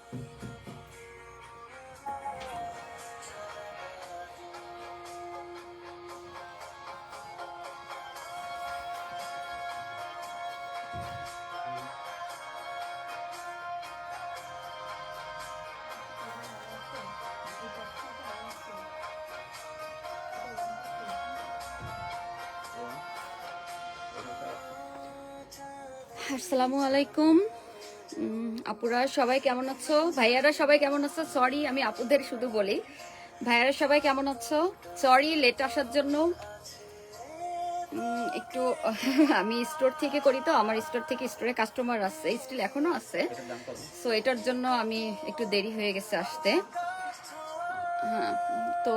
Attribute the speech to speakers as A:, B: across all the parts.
A: আসসালামু আলাইকুম আপুরা, সবাই কেমন আছো? ভাইয়ারা সবাই কেমন আছো? সরি, আমি আপুদের শুধু বলি। ভাইয়ারা সবাই কেমন আছো? সরি লেট আসার জন্য। একটু আমি স্টোর থেকে করি, তো আমার স্টোর থেকে স্টোরে কাস্টমার আছে, স্টিল এখনো আছে, সো এটার জন্য আমি একটু দেরি হয়ে গেছে আসতে। হ্যাঁ, তো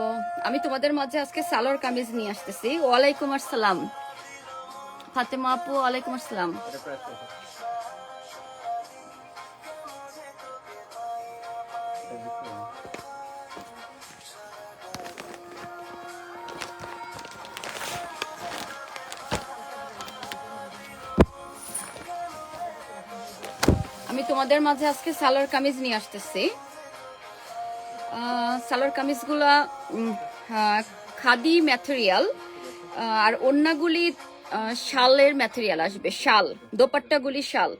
A: আমি তোমাদের মাঝে আজকে সালোয়ার কামিজ নিয়ে আসতেছি। ওয়ালাইকুম আসসালাম ফাতেমা আপু, ওয়ালাইকুম আসসালাম। আমি তোমাদের মাঝে আজকে সালোয়ার কামিজ নিয়ে আসতেছি। সালোয়ার কামিজগুলা খাদি ম্যাটেরিয়াল, আর ওড়নাগুলি শালের ম্যাটেরিয়াল আসবে, শাল। দোপাট্টাগুলি শাল।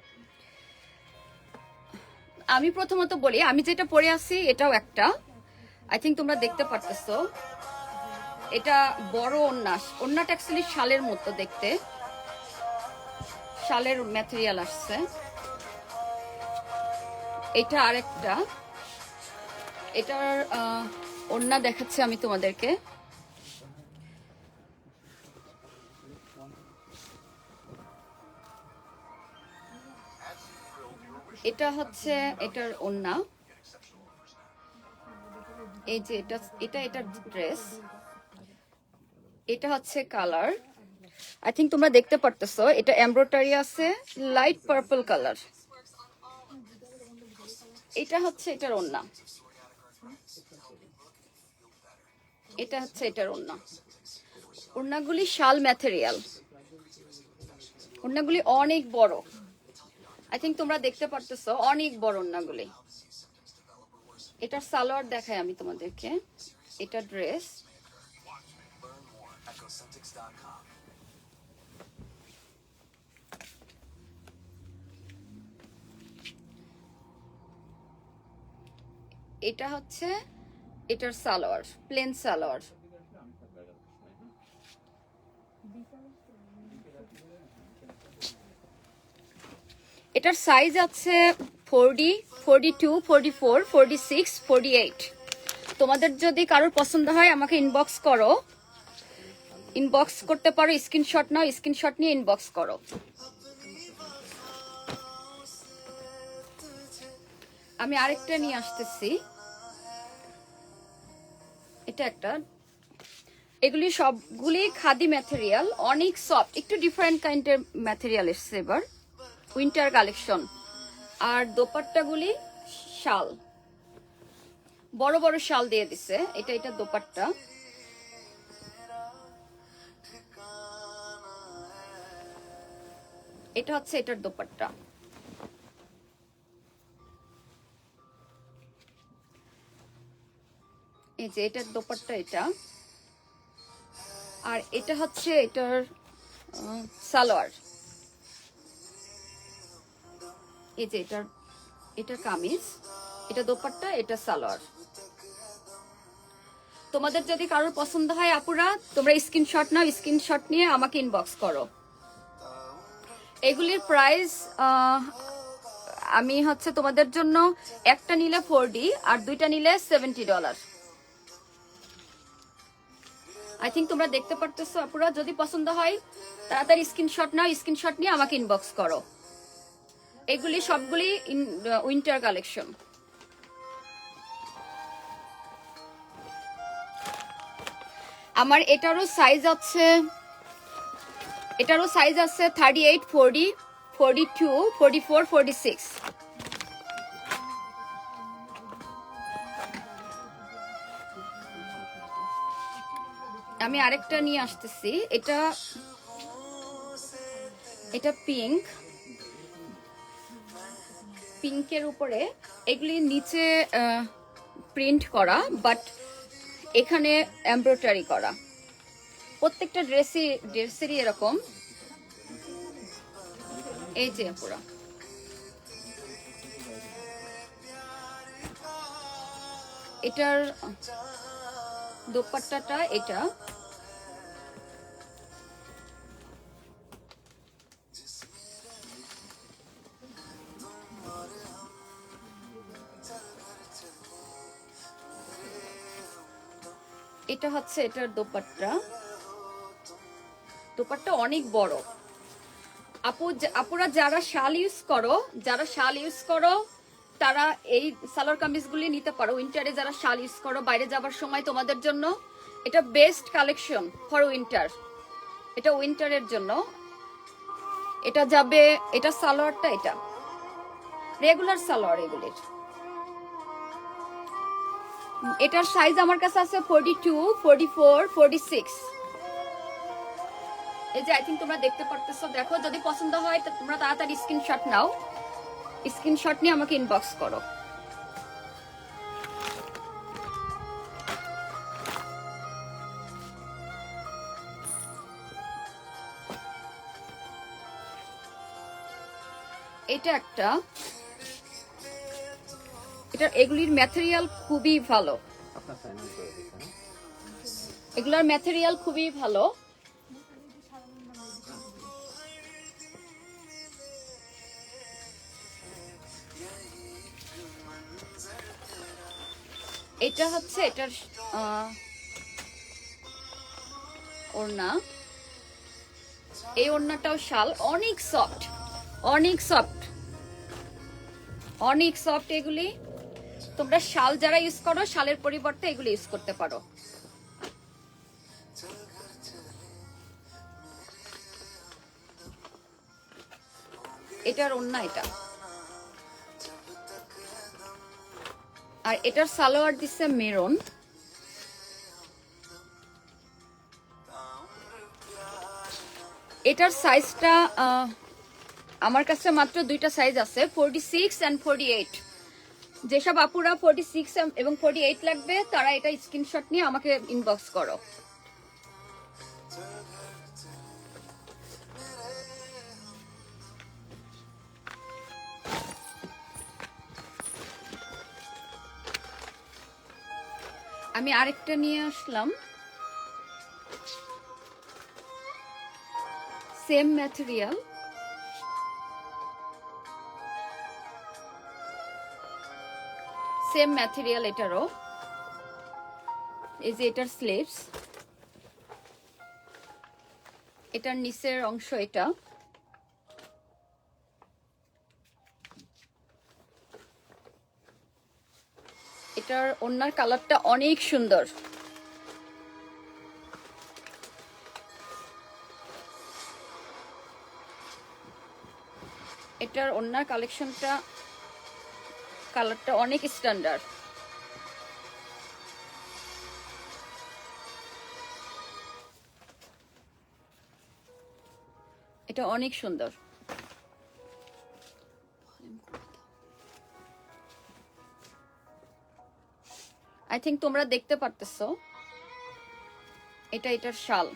A: আমি প্রথমত বলি, আমি যেটা পরে আছি এটাও একটা, আই থিঙ্ক তোমরা দেখতে পারতেছো। এটা বড় ওড়না, ওড়নাটা অ্যাকচুয়ালি শালের মতো দেখতে, শালের ম্যাটেরিয়াল আসছে। এটা আরেকটা, এটার ওড়না দেখাচ্ছি আমি তোমাদেরকে। এটা হচ্ছে এটার ওড়না, এই যে এটা এটা এটার ড্রেস। এটা হচ্ছে কালার, আই থিঙ্ক তোমরা দেখতে পারতেছো। এটা এমব্রয়ডারি আছে, লাইট পার্পল কালার। এটা হচ্ছে এটার ওড়না, এটা হচ্ছে এটার ওড়না। ওড়নাগুলি শাল ম্যাটেরিয়াল, ওড়নাগুলি অনেক বড়, আই থিঙ্ক তোমরা দেখতে পারতেছো, অনেক বড় ওড়নাগুলি। এটার সালোয়ার দেখাই আমি তোমাদেরকে। এটা ড্রেস, এটা হচ্ছে এটার সালোয়ার, প্লেন সালোয়ার। এটার সাইজ আছে 40, 42, 44, 46, 48। তোমাদের যদি কারোর পছন্দ হয় আমাকে ইনবক্স করো, ইনবক্স করতে পারো, স্ক্রিনশট নাও, স্ক্রিনশট নিয়ে ইনবক্স করো। আমি আরেকটা নিয়ে আসতেছি, এটা একটা। এগুলি সবগুলি খাদি ম্যাটেরিয়াল, অনেক সফট, একটু ডিফারেন্ট কাইন্ডের ম্যাটেরিয়াল এসছে এবার, উইন্টার কালেকশন। আর দোপাট্টাগুলি শাল, বড় বড় শাল দিয়ে দিছে। এটা দোপাট্টা। এটা হচ্ছে এটার দোপাট্টা। এই যে এটার দোপাট্টা এটা, আর এটা হচ্ছে এটার সালোয়ার। এই যে এটার কামিজ, এটা দোপাট্টা, এটা সালোয়ার। তোমাদের যদি কারোর পছন্দ হয় আপুরা, তোমরা স্ক্রিনশট নাও, স্ক্রিনশট নিয়ে আমাকে ইনবক্স করো। এগুলির প্রাইস আমি হচ্ছে তোমাদের জন্য একটা নিলে 4D আর দুইটা নিলে $70। আই থিঙ্ক তোমরা দেখতে পারতেছো আপুরা। যদি পছন্দ হয় তাড়াতাড়ি স্ক্রিনশট নাও, স্ক্রিনশট নিয়ে আমাকে ইনবক্স করো। এগুলি সবগুলি উইন্টার কালেকশন। আমার এটারও সাইজ আছে, 38, 40, 42, 44, 46। আমি আরেকটা নিয়ে আসতেছি, এটা পিঙ্কের উপরে এগুলি নিচে প্রিন্ট করা, বাট এখানে এমব্রয়ডারি করা। প্রত্যেকটা ড্রেসেরই এরকম। এই যে পুরো এটার দোপাট্টাটা এটা। এটা হচ্ছে এটার দোপাট্টা। দোপাট্টা অনেক বড়। আপুরা যারা শাল ইউজ করো তারা এই সালোয়ার কামিজগুলি নিতে পারো। উইন্টারে যারা শাল ইউজ করো, বাইরে যাবার সময় তোমাদের জন্য এটা বেস্ট কালেকশন ফর উইন্টার। এটা উইন্টারের জন্য এটা যাবে। এটা সালোয়ারটা, এটা রেগুলার সালোয়ার এগুলির। এটার সাইজ আমার কাছে আছে 42, 44, 46। এই যে আই থিঙ্ক তোমরা দেখতে পারতেছো। দেখো, যদি পছন্দ হয় তোমরা তাড়াতাড়ি স্ক্রিনশট নাও। স্ক্রিনশট নিয়ে আমাকে ইনবক্স করো। এটা একটা, এগুলির ম্যাটেরিয়াল খুবই ভালো। এগুলোর ম্যাটেরিয়াল খুবই ভালো। এটা হচ্ছে এটার ওড়না। এই ওড়নাটাও শাল, অনেক সফট, অনেক সফট, অনেক সফট। এগুলি তোমরা শাল যারা ইউজ করো, শালের পরিবর্তে এগুলি ইউজ করতে পারো। এটার ওড়না এটা। আর এটার সালোয়ার দিচ্ছে মেরুন। এটার সাইজটা আমার কাছে মাত্র দুইটা সাইজ আছে, 46 and 48। যেসব আপুরা 46 এবং 48 লাগবে তারা এটা স্ক্রিনশট নিয়ে আমাকে ইনবক্স করো। আমি আরেকটা নিয়ে আসলাম, সেম ম্যাটেরিয়াল। সেম ম্যাটেরিয়াল এটারও। এই যে এটার স্লিভস, এটার নিচের অংশ এটা। এটার ওড়নার কালারটা অনেক সুন্দর। এটার ওড়নার কালেকশনটা, কালারটা অনেক স্ট্যান্ডার্ড। এটা অনেক সুন্দর। আই থিঙ্ক তোমরা দেখতে পারতেছো। এটা এটার শাল।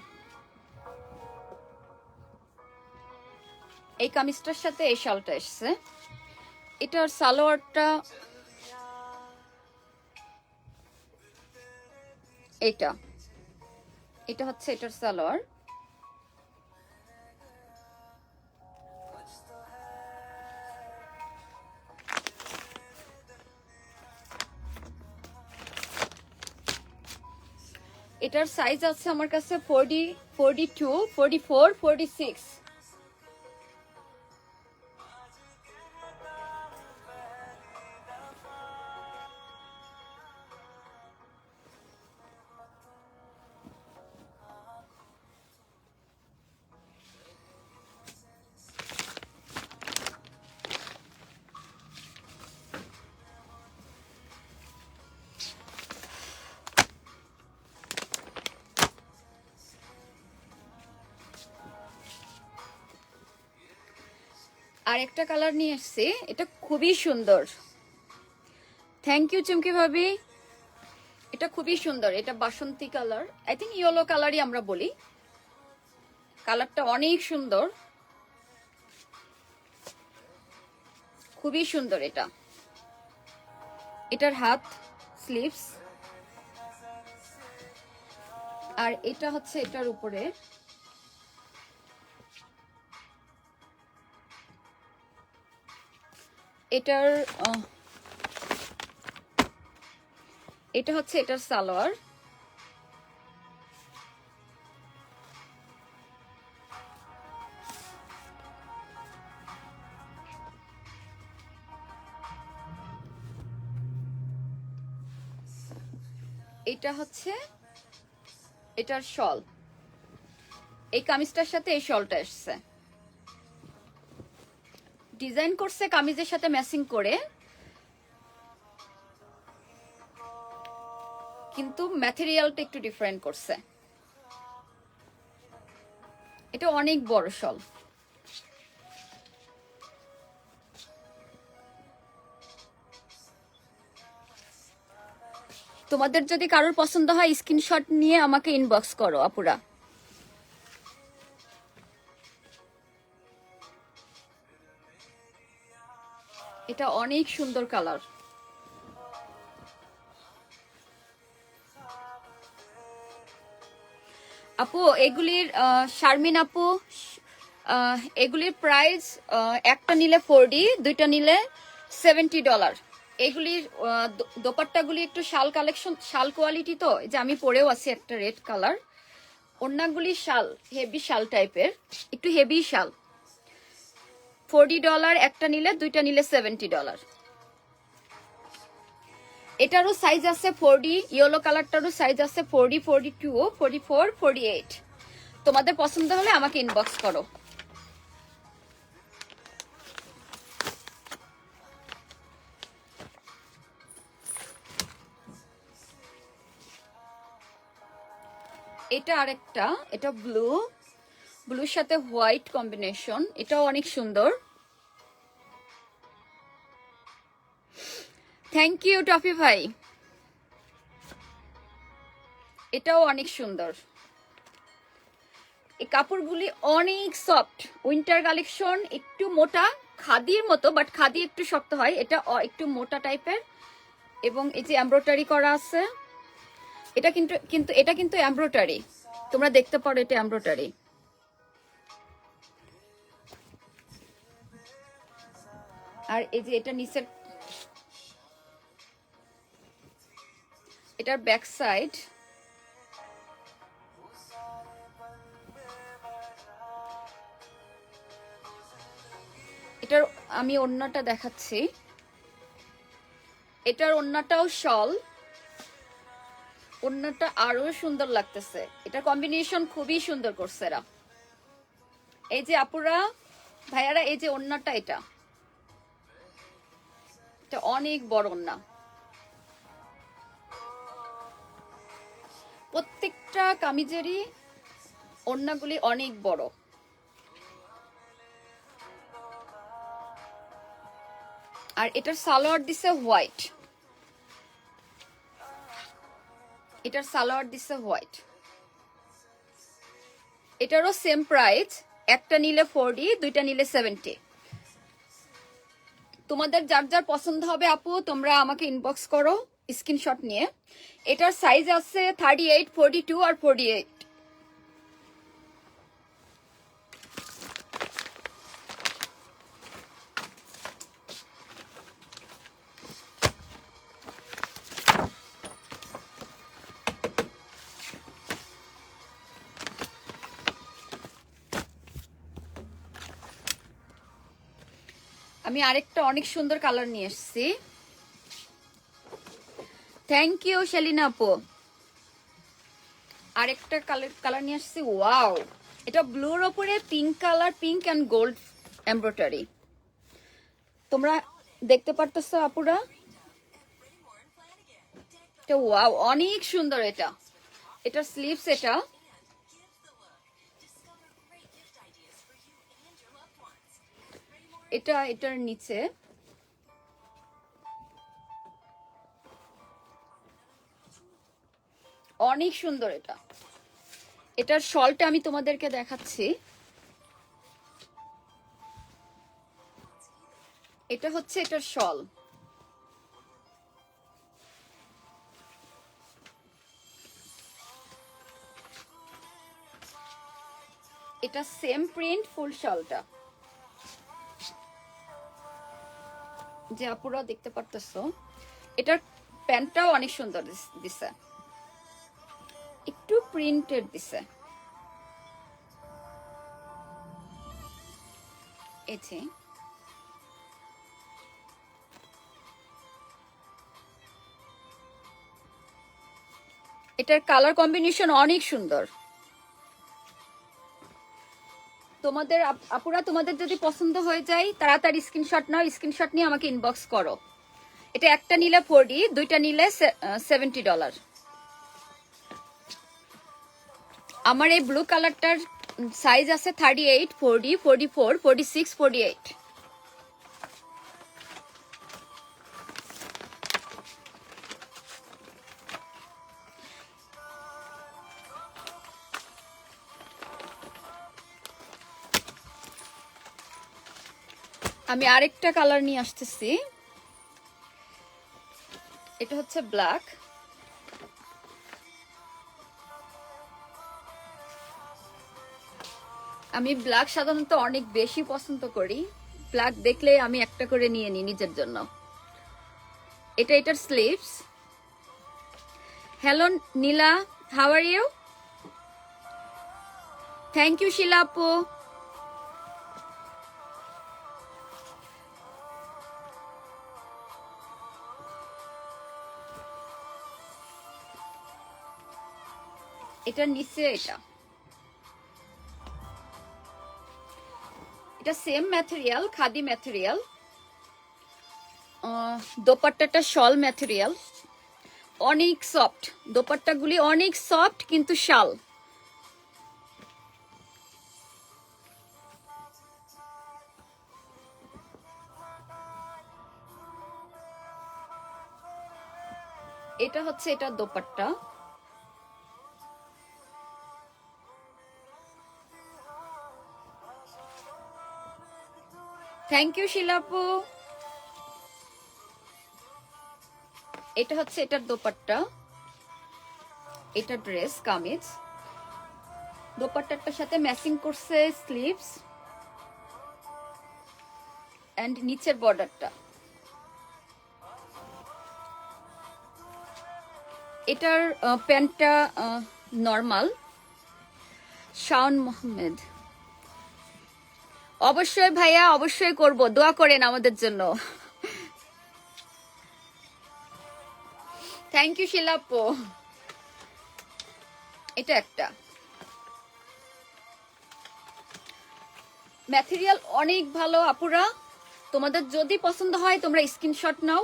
A: এই কামিজটার সাথে এই শালটা এসছে। এটার সালোয়ারটা এটা। এটা হচ্ছে এটার সালোয়ার। এটার সাইজ আছে আমার কাছে 40, 42, 44, 46। আর একটা কালার নিয়ে এসেছি, এটা খুবই সুন্দর। থ্যাংক ইউ চুমকি ভাবি। এটা খুবই সুন্দর, এটা বাসন্তী কালার, আই থিঙ্ক ইয়েলো কালারই আমরা বলি। কালারটা অনেক সুন্দর, খুবই সুন্দর। এটার হাত স্লিভস, আর এটা হচ্ছে এটার উপরে। এটা হচ্ছে এটার সালোয়ার। এটা হচ্ছে এটার শল, এই কামিজটার সাথে এই শলটা এসছে, ডিজাইন করছে কামিজের সাথে ম্যাচিং করে, কিন্তু ম্যাটেরিয়ালটা একটু ডিফারেন্ট করছে। এটা অনেক বড় শল। তোমাদের যদি কারোর পছন্দ হয় স্ক্রিনশট নিয়ে আমাকে ইনবক্স করো আপুরা। এটা অনেক সুন্দর কালার। আপু এগুলির শারমিন আপু, এগুলির প্রাইস একটা নিলে 40, দুইটা নিলে $70। এগুলির দোপাট্টাগুলি একটু শাল কালেকশন, শাল কোয়ালিটি, তো এই যে আমি পরেও আছি একটা রেড কালার। ওড়নাগুলি শাল, হেভি শাল টাইপের, একটু হেভি শাল। $40 একটা নিলে, দুইটা নিলে $70। এটারও সাইজ আছে 40, ইয়েলো কালারটারও সাইজ আছে 40, 42, 44, 48। তোমাদের পছন্দ হলে আমাকে ইনবক্স করো। এটা আরেকটা, এটা ব্লুর সাথে হোয়াইট কম্বিনেশন, এটাও অনেক সুন্দর। থ্যাংক ইউ টফি ভাই, এটাও অনেক সুন্দর। এই কাপড়গুলি অনেক সফট, উইন্টার কালেকশন, একটু মোটা, খাদির মতো, বাট খাদি একটু শক্ত হয়, এটা একটু মোটা টাইপের, এবং এই যে এমব্রয়ডারি করা আছে। এটা কিন্তু এমব্রয়ডারি, তোমরা দেখতে পারো এটা এমব্রয়ডারি। আর এই যে এটা নিচের, এটার ব্যাক সাইড, এটার আমি ওড়নাটা দেখাচ্ছি। এটার ওড়নাটাও শল, ওড়নাটা আরো সুন্দর লাগতেছে। এটা কম্বিনেশন খুবই সুন্দর করছে এরা। এই যে আপুরা ভাইয়ারা, এই যে ওড়নাটা, এটা অনেক বড় ওড়না। প্রত্যেকটা কামিজেরই ওড়নাগুলি অনেক বড়। আর এটার সালোয়ার দিছে হোয়াইট, এটার সালোয়ার দিছে হোয়াইট। এটারও সেম প্রাইস, একটা নিলে 40, দুইটা নিলে 70। তোমাদের যার যার পছন্দ হবে আপু তোমরা আমাকে ইনবক্স করো স্ক্রিনশট নিয়ে। এটার সাইজ আছে 38, 42 আর 48। আমি আরেকটা অনেক সুন্দর কালার নিয়ে এসেছি। থ্যাংক ইউ শালিনা আপু। আরেকটা কালার নিয়ে আসছি, ওয়াও, এটা ব্লুর ওপরে pink colour, pink and gold embroidery. তোমরা দেখতে পারতেছো আপুরা, এটা ওয়াও, অনেক সুন্দর। এটার স্লিভস, এটার নিচে অনেক সুন্দর এটা। এটার শলটা আমি তোমাদেরকে দেখাচ্ছি। এটা হচ্ছে এটার শল। এটা সেম প্রিন্ট ফুল শলটা, যে আপুরা দেখতে পারতেছো। এটার প্যান্টটাও অনেক সুন্দর দিছে, একটু প্রিন্টেড দিছে। এছে এটার কালার কম্বিনেশন অনেক সুন্দর। তোমাদের আপুরা তোমাদের যদি পছন্দ হয়ে যায় তাড়াতাড়ি স্ক্রিনশট নাও, স্ক্রিনশট নিয়ে আমাকে ইনবক্স করো। এটা একটা নিলে 40, দুইটা নিলে $70। আমার এই ব্লু কালারটার সাইজ আছে 38, 40, 44, 46, 48। আমি আরেকটা কালার নিয়ে আসতেছি, এটা হচ্ছে ব্ল্যাক। আমি ব্ল্যাক সাধারণত অনেক বেশি পছন্দ করি, ব্ল্যাক দেখলে আমি একটা করে নিয়ে নিই নিজের জন্য। এটা এটার sleeves. Hello Nila, how are you? Thank you Shila আপু। এটার নিচে এটা সেম ম্যাটেরিয়াল, খাদি ম্যাটেরিয়াল। দোপাট্টাটা শল ম্যাটেরিয়াল, অনেক সফট। দোপাট্টাগুলি অনেক সফট কিন্তু শাল। এটা হচ্ছে এটার দোপাট্টা। থ্যাংক ইউ শিলাপু। এটা হচ্ছে এটার দোপাট্টা, এটা ড্রেস কামিজ। দোপাট্টাটার সাথে ম্যাচিং করছে স্লিভস এন্ড নিচের বর্ডারটা। এটার প্যান্টটা নর্মাল। শাওন মোহাম্মদ, অবশ্যই ভাইয়া, অবশ্যই করব, দোয়া করেন আমাদের জন্য। থ্যাংক ইউ শিলাপু। এটা একটা ম্যাটেরিয়াল অনেক ভালো আপুরা, তোমাদের যদি পছন্দ হয় তোমরা স্ক্রিনশট নাও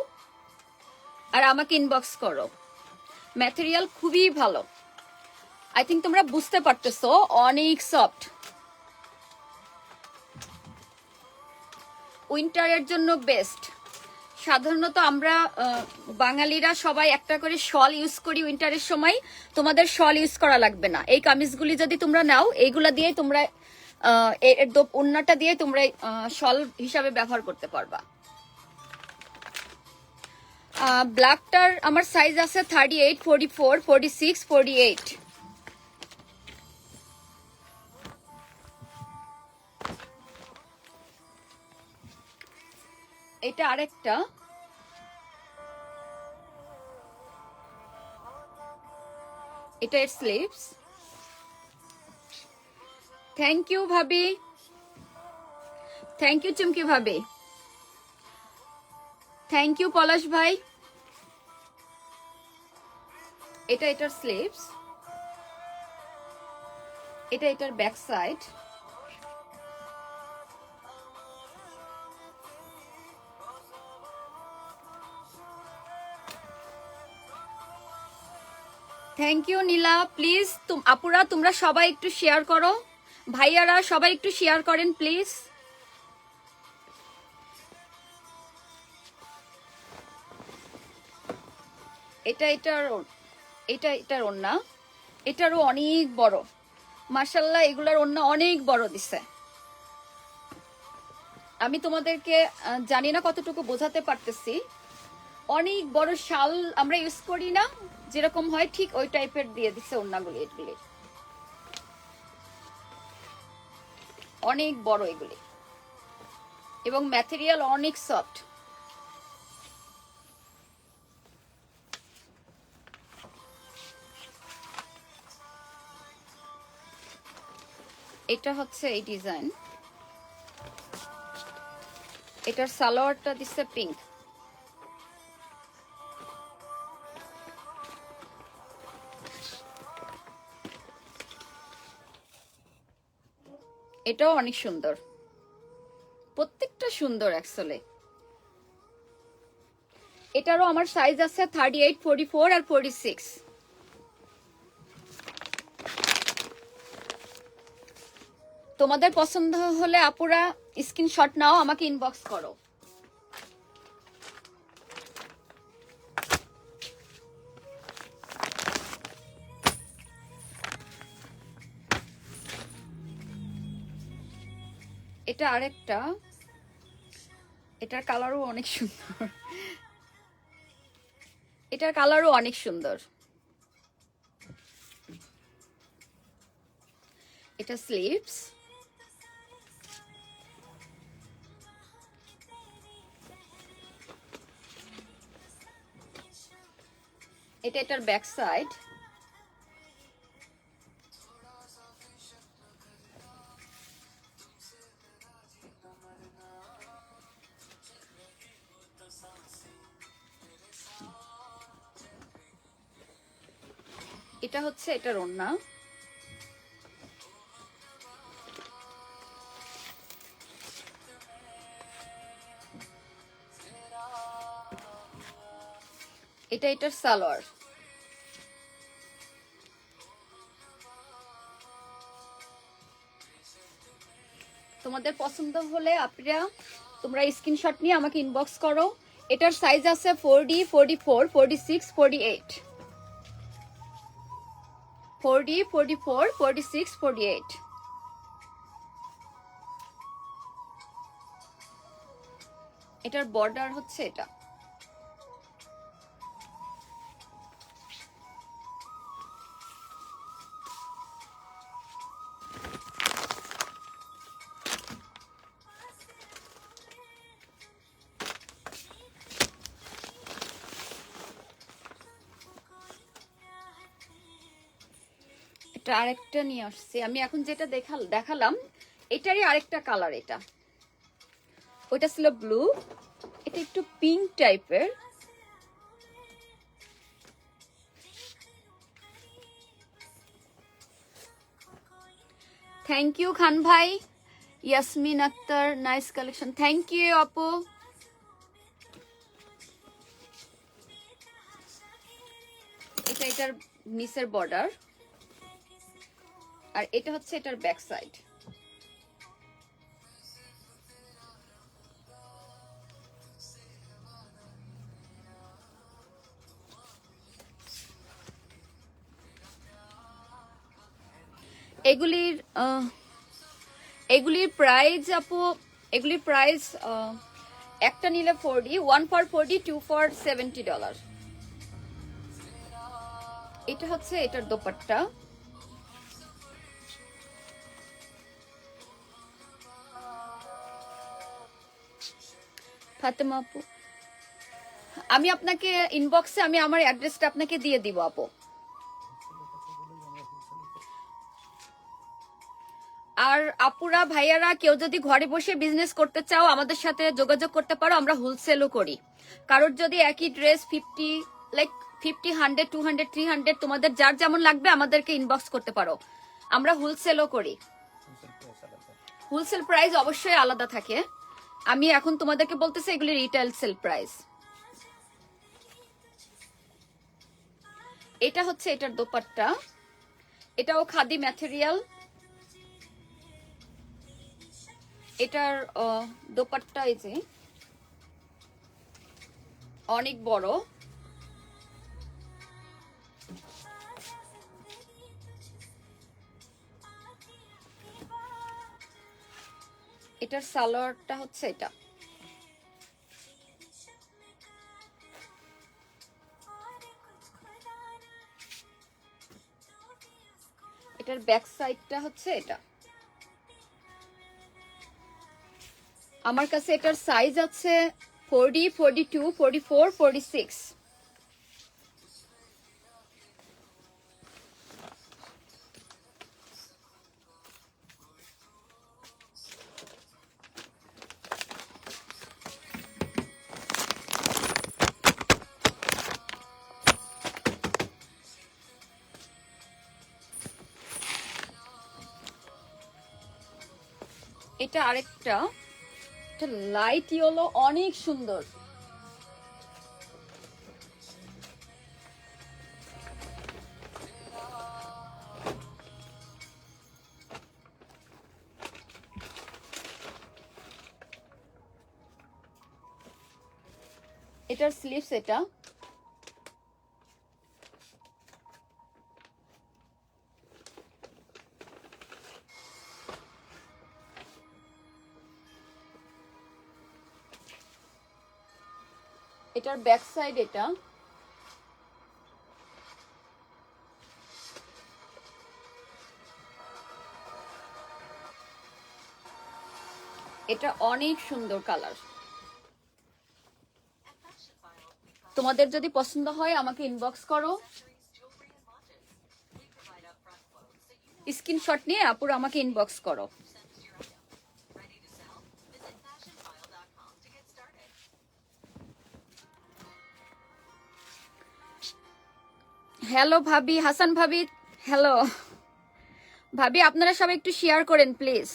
A: আর আমাকে ইনবক্স করো। ম্যাটেরিয়াল খুবই ভালো, আই থিঙ্ক তোমরা বুঝতে পারতেছো, অনেক সফট। উইন্টারের জন্য বেস্ট। সাধারণত আমরা বাঙালিরা সবাই একটা করে শল ইউজ করি উইন্টারের সময়, তোমাদের শল ইউজ করা লাগবে না। এই কামিজগুলি যদি তোমরা নাও, এইগুলা দিয়ে তোমরা ওড়নাটা দিয়ে তোমরা শল হিসাবে ব্যবহার করতে পারবা। ব্ল্যাকটার আমার সাইজ আছে 38, 44, 46, 48। এটা আরেকটা, এটা এর স্লিভস। থ্যাংক ইউ ভাবি, থ্যাংক ইউ চুমকি ভাবি, থ্যাংক ইউ পলাশ ভাই। এটা এটার স্লিভস, এটা এটার back side. Thank you Nila. Please আপুরা তোমরা সবাই একটু শেয়ার করো, ভাইয়ারা সবাই একটু শেয়ার করেন প্লিজ। এটা এটার এটার ওড়না, এটারও অনেক বড়, মাশাআল্লাহ এগুলার ওড়না অনেক বড় দিছে। আমি তোমাদেরকে জানি না কতটুকু বোঝাতে পারতেছি, অনেক বড় শাল আমরা ইউজ করি না যেরকম হয়, ঠিক ওই টাইপের দিয়ে দিছে ওড়নাগুলি। এগুলি অনেক বড় এগুলি, এবং ম্যাটেরিয়াল অনেক সফট। এটা হচ্ছে এই ডিজাইন, এটার সালোয়ারটা দিচ্ছে পিঙ্ক। এটাও অনেক সুন্দর, প্রত্যেকটা সুন্দর অ্যাকচুয়ালি। এটারও আমার সাইজ আছে 38, 44 আর 46। তোমাদের পছন্দ হলে আপুরা স্ক্রিনশট নাও, আমাকে ইনবক্স করো। এটা আরেকটা, এটার কালারও অনেক সুন্দর, এটার কালারও অনেক সুন্দর। এটা স্লিভস, এটা এটার ব্যাক সাইড। এটা হচ্ছে এটার ওড়না। এটা এটার সালোয়ার। তোমাদের পছন্দ হলে আপনারা তোমরা স্ক্রিনশট নিয়ে আমাকে ইনবক্স করো। এটার সাইজ আছে 4D, 44, 46, 48। 4D, 44, 46, 48। এটার বর্ডার হচ্ছে এটা। এটা আরেকটা নিয়ে আসছি আমি এখন, যেটা দেখালাম এটারই আরেকটা কালার। এটা ওইটা ছিল ব্লু, এটা একটু পিঙ্ক টাইপের। থ্যাংক ইউ খান ভাই। Yasmin Akter, nice collection, thank you আপু। এটা এটার নিচের বর্ডার, আর এটা হচ্ছে এটার ব্যাক সাইড। এগুলির প্রাইস আপু, এগুলির প্রাইস একটা নিলে 4D, 1 ফর 40, 2 ফর $70। এটা হচ্ছে এটার দোপাট্টা। ফাতেমা আপু, আমি আপনাকে ইনবক্সে আমি আমার অ্যাড্রেসটা আপনাকে দিয়ে দিব আপু। আর আপুরা ভাইয়ারা কেউ যদি ঘরে বসে বিজনেস করতে চাও আমাদের সাথে যোগাযোগ করতে পারো, আমরা হোলসেলও করি। কারোর যদি একই ড্রেস 50, 100, 200, 300 তোমাদের যার যেমন লাগবে আমাদেরকে ইনবক্স করতে পারো, আমরা হোলসেলও করি। হোলসেল প্রাইস অবশ্যই আলাদা থাকে। আমি এখন তোমাদেরকে বলতেছি এগুলি রিটেল সেল প্রাইস। এটা হচ্ছে এটার দোপাট্টা, এটাও খাদি ম্যাটেরিয়াল। এটার দোপাট্টা এই যে অনেক বড়, এটার সালোয়ারটা হচ্ছে এটা। এটার ব্যাক সাইডটা হচ্ছে এটা। আমার কাছে এটার সাইজ আছে 40, 42, 44, 46। এটা আরেকটা, এটা লাইট ইয়েলো, অনেক সুন্দর। এটার স্লিভস এটা। এটার ব্যাক সাইড এটা। এটা অনেক সুন্দর কালার। তোমাদের যদি পছন্দ হয় আমাকে ইনবক্স করো, স্ক্রিনশট নিয়ে আপুরা আমাকে ইনবক্স করো। হ্যালো ভাবি, হাসান ভাবি, হ্যালো ভাবি, আপনারা সবাই একটু শেয়ার করেন প্লিজ।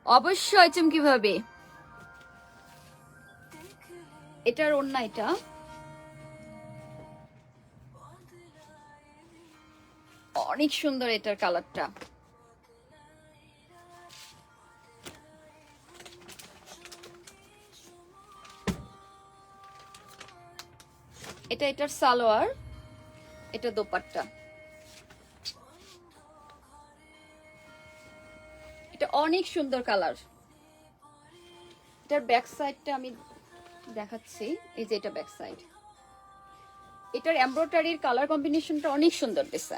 A: অবশ্যই চুমকি ভাবি। এটার ওড়না এটা। অনেক সুন্দর এটার কালারটা। এটা এটার সালোয়ার, এটা দোপাট্টা। এটা অনেক সুন্দর কালার। এটার ব্যাক সাইডটা আমি দেখাচ্ছি, এই যে এটা ব্যাক সাইড। এটার এমব্রয়ডারির কালার কম্বিনেশনটা অনেক সুন্দর দিছে।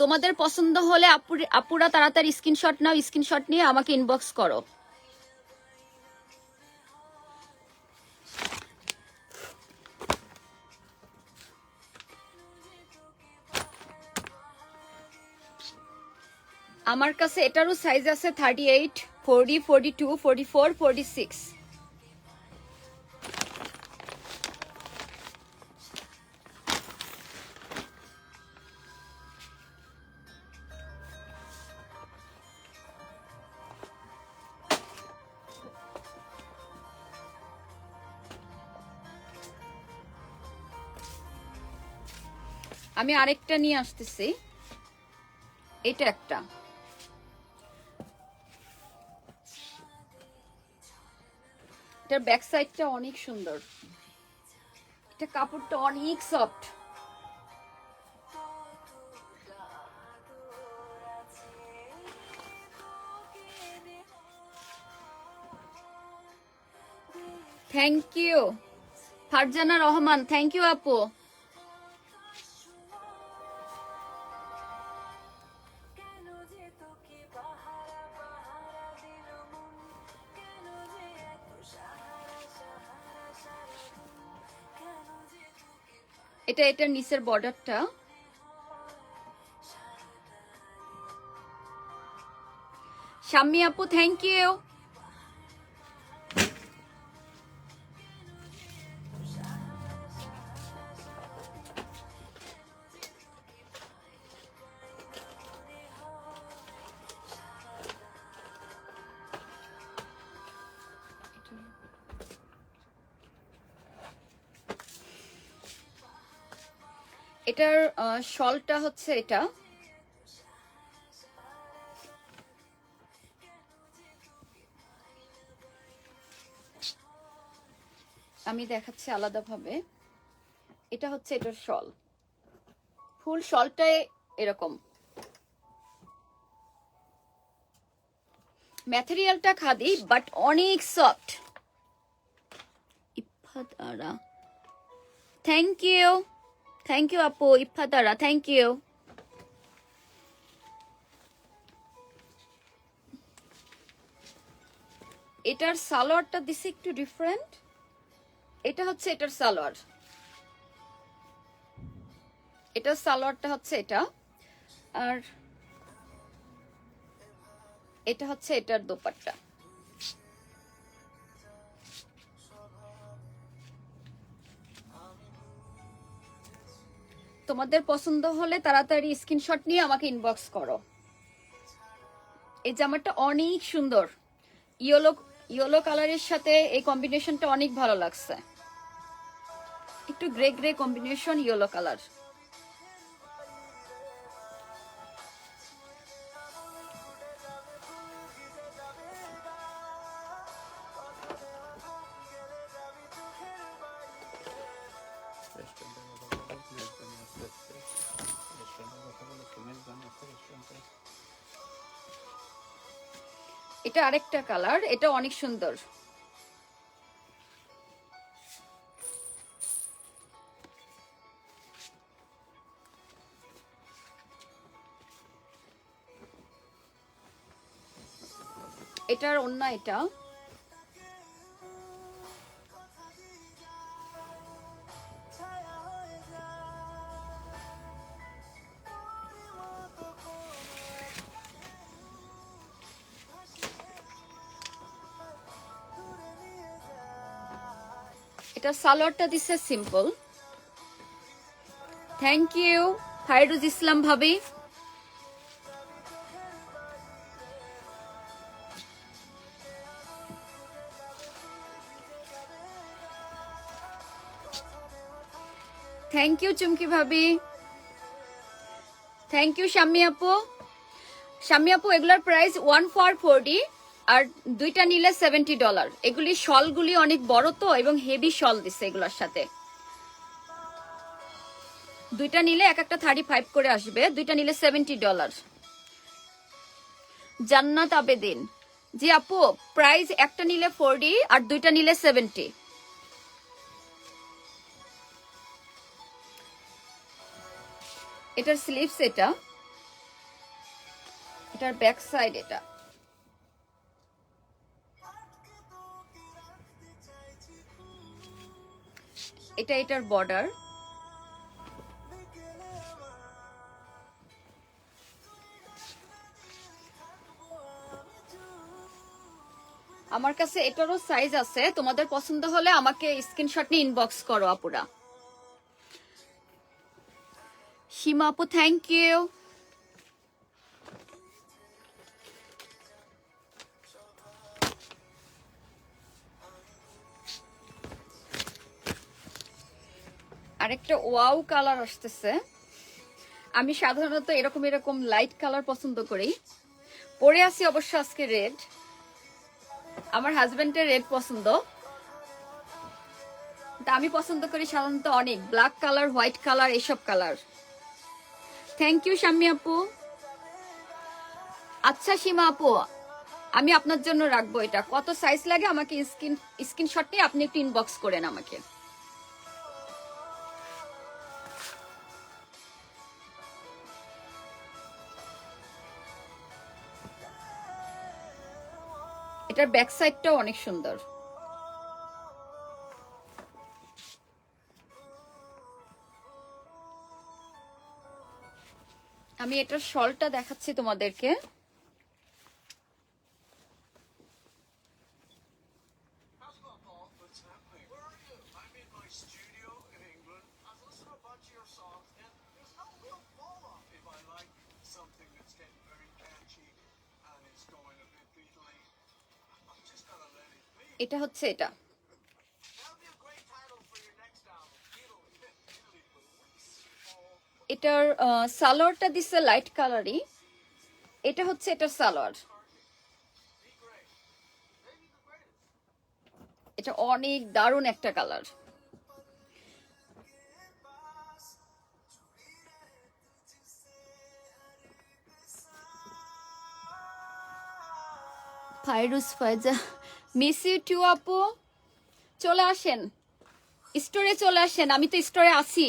A: তোমাদের পছন্দ হলে আপুরা তাড়াতাড়ি স্ক্রিনশট নাও, স্ক্রিনশট নিয়ে আমাকে ইনবক্স করো। আমার কাছে এটারও সাইজ আছে 38, 40, 42, 44, 46। আমি আরেকটা নিয়ে আসতেছি, এটা একটা। এটার ব্যাক সাইডটা অনেক সুন্দর। এটা কাপড়টা অনেক soft. Thank you Farzana Rahman, thank you আপু। এটা এটার নিচের বর্ডারটা। শাম্মী আপু থ্যাংক ইউ। এটার শলটা হচ্ছে এটা। আমি দেখাচ্ছি আলাদাভাবে। এটা হচ্ছে এটার শল। ফুল শলটায় এরকম। ম্যাটেরিয়ালটা খাদি বাট অনেক soft. Ifat Ara, thank you আপু। Ifat Ara, thank you. এটার সালোয়ারটা দিছে একটু ডিফারেন্ট। এটা হচ্ছে এটার সালোয়ার, এটার সালোয়ারটা হচ্ছে এটা, আর এটা হচ্ছে এটার দোপাট্টা। তোমাদের পছন্দ হলে তাড়াতাড়ি স্ক্রিনশট নিয়ে আমাকে ইনবক্স করো। এই জামাটা অনেক সুন্দর, ইয়েলো ইয়েলো কালারের সাথে এই কম্বিনেশনটা অনেক ভালো লাগছে। একটু grey grey combination, yellow colour. এটা আরেকটা কালার, এটা অনেক সুন্দর। এটার ওন্না এটা। এটা সালোয়ারটা দিছে simple. Thank you Fairuz Islam ভাবি। থ্যাংক ইউ চুমকি ভাবি। থ্যাংক ইউ শাম্মী আপু। শাম্মী আপু, এগুলোর প্রাইস 1440 আর দুইটা নিলে $70। এগুলি শলগুলি অনেক বড় তো এবং হেভি শল দিচ্ছে এগুলোর সাথে। দুইটা নিলে এক একটা 35 করে আসবে, দুইটা নিলে $70। জান্নাত আবেদিন, জি আপু প্রাইস একটা নিলে 40 আর দুইটা নিলে 70। এটার স্লিভস এটা, এটার ব্যাক সাইড এটা। এটা এটার বর্ডার। আমার কাছে এটারও সাইজ আছে, তোমাদের পছন্দ হলে আমাকে স্ক্রিনশট নিয়ে ইনবক্স করো আপুরা। সীমা আপু থ্যাংক ইউ। আরেকটা ওয়াও কালার আসতেছে। আমি সাধারণত এরকম এরকম লাইট কালার পছন্দ করি। পরে আছি অবশ্য আজকে রেড, আমার হাজবেন্ডের রেড পছন্দ, তা আমি পছন্দ করি সাধারণত অনেক ব্ল্যাক কালার, হোয়াইট কালার, এসব কালার। থ্যাংক ইউ শাম্মী আপু। আচ্ছা সীমা আপু, আমি আপনার জন্য রাখবো। এটা কত সাইজ লাগে আমাকে স্ক্রিনশট নিয়ে আপনি একটু ইনবক্স করেন আমাকে। এটার ব্যাক সাইডটাও অনেক সুন্দর। আমি এটার শলটা দেখাচ্ছি তোমাদেরকে। এটা হচ্ছে এটা, এটার সালোয়ারটা দিচ্ছে লাইট কালারই। এটা হচ্ছে এটার সালোয়ার। এটা অনেক দারুণ একটা colour. Fairuz Faiza, miss you too আপু। চলে আসেন স্টোরে, চলে আসেন, আমি তো স্টোরে আসি,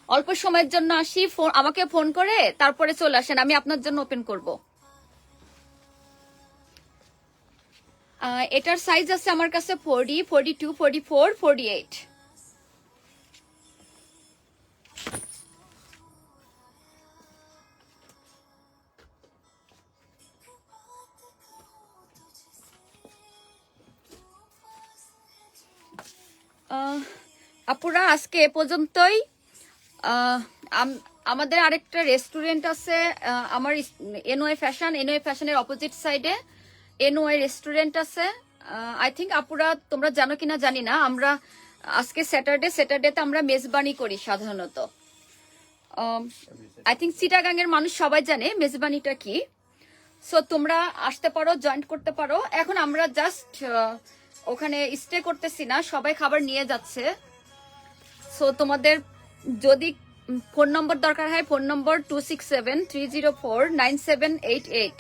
A: অল্প সময়ের জন্য আসি, আমাকে ফোন করে তারপরে চলে আসেন, আমি আপনার জন্য ওপেন করব। এটার সাইজ আছে আমার কাছে 40, 42, 44, 48। আপুরা আজকে এ পর্যন্তই। আমাদের আরেকটা রেস্টুরেন্ট আছে, আমার এনওয়াই ফ্যাশনের অপোজিট সাইডে এনওয়াই রেস্টুরেন্ট আছে। আই থিঙ্ক আপুরা তোমরা জানো কিনা জানি না, আমরা আজকে স্যাটারডেতে আমরা মেজবানি করি সাধারণত। আই থিঙ্ক চিটাগাংয়ের মানুষ সবাই জানে মেজবানিটা কি। সো তোমরা আসতে পারো, জয়েন করতে পারো। এখন আমরা জাস্ট ওখানে স্টে করতেছি না, সবাই খাবার নিয়ে যাচ্ছে। সো তোমাদের যদি ফোন নম্বর দরকার হয়, phone number 267-304-9788।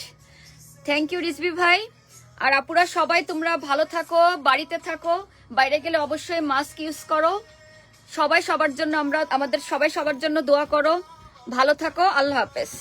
A: Thank you Rizvi ভাই। আর আপুরা সবাই তোমরা ভালো থাকো, বাড়িতে থাকো, বাইরে গেলে অবশ্যই মাস্ক ইউজ করো। সবাই সবার জন্য দোয়া করো। ভালো থাকো, আল্লাহ হাফেজ।